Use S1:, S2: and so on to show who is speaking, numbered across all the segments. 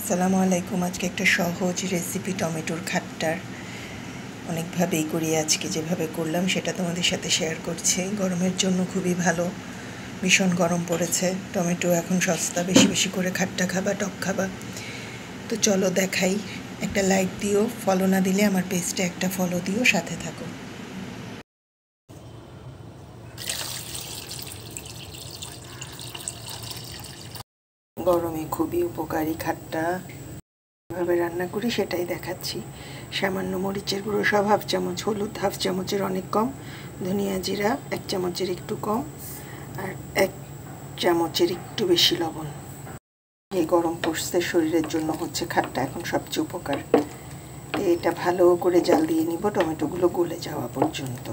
S1: আসসালামু আলাইকুম। আজকে একটা সহজ রেসিপি টমেটোর খাট্টার অনেকভাবেই করি, আজকে যেভাবে করলাম সেটা তোমাদের সাথে শেয়ার করছি। গরমের জন্য খুবই ভালো, ভীষণ গরম পড়েছে, টমেটো এখন সস্তা, বেশি বেশি করে খাট্টা খাবা, টক খাবা। তো চলো দেখাই। একটা লাইক দিও, ফলো না দিলে আমার পেজটা একটা ফলো দিও, সাথে থাকো। গরমে খুবই উপকারী খাট্টা, কীভাবে রান্না করি সেটাই দেখাচ্ছি। সামান্য মরিচের গুঁড়ো সব হাফ চামচ, হলুদ হাফ চামচের অনেক কম, ধনিয়া জিরা 1 চামচের একটু কম, আর 1 চামচের একটু বেশি লবণ। এই গরম পড়ছে, শরীরের জন্য হচ্ছে খাট্টা এখন সবচেয়ে উপকার। তো এটা ভালো করে জাল দিয়ে নিব টমেটোগুলো গলে যাওয়া পর্যন্ত।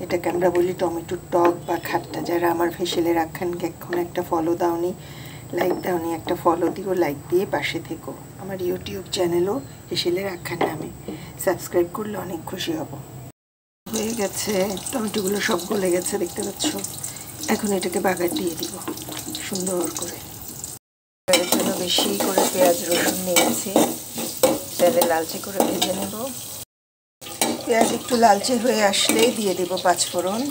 S1: এটাকে আমরা বলি টমেটোর টক বা খাট্টা। যারা আমার ফেসিয়ালের আখ্যানকে এখন একটা ফলো দাওনি, লাইক দাওনি, একটা ফলো দিও, লাইক দিয়ে পাশে থেকো। আমার ইউটিউব চ্যানেলও ফেসিয়ালের আখ্যান নামে, সাবস্ক্রাইব করলে অনেক খুশি হব। হয়ে গেছে, টমেটোগুলো সব গলে গেছে, দেখতে পাচ্ছ। এখন এটাকে বাগার দিয়ে দিব সুন্দর করে। এর জন্য বেশি করে পেঁয়াজ রসুন নিয়েছি, তেলে লালচে করে ভেজে নেব। পেঁয়াজ একটু লালচে হয়ে আসলেই দিয়ে দিব 5 ফোড়ন।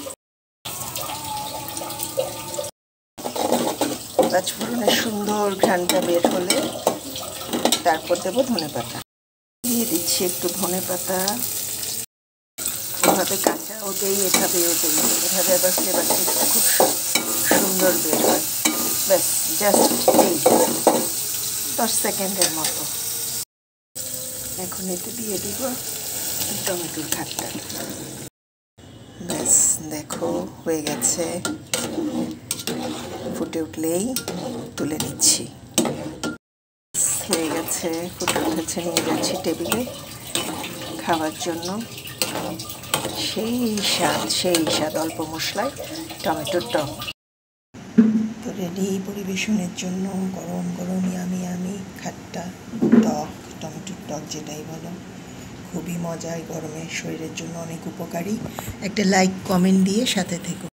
S1: 5 ফোড়নের সুন্দর ঘ্রাণটা বের হলে তারপর দেবো ধনেপাতা। দিয়ে দিচ্ছি একটু ধনেপাতা, এভাবে কাঁচাও দেই, এভাবেও দেই, এভাবে আবার ফ্লেভারটা খুব সুন্দর বের হয়। ব্যাস, জাস্ট এই 10 সেকেন্ডের মতো। এখন এতে দিয়ে দিব টমেটোর খাট্টা। ব্যাস দেখো হয়ে গেছে, ফুটে উঠলেই তুলে নিচ্ছি। হয়ে গেছে, ফুটে উঠেছে, নিয়ে যাচ্ছি টেবিলে খাওয়ার জন্য। সেই স্বাদ অল্প মশলায় টমেটোর টক। তো রেডি পরিবেশনের জন্য গরম গরম ইয়ামি খাট্টা টক, টমেটোর টক যেটাই বলো, খুবই মজার, গরমে শরীরের জন্য অনেক উপকারী। একটা লাইক কমেন্ট দিয়ে সাথে থেকো।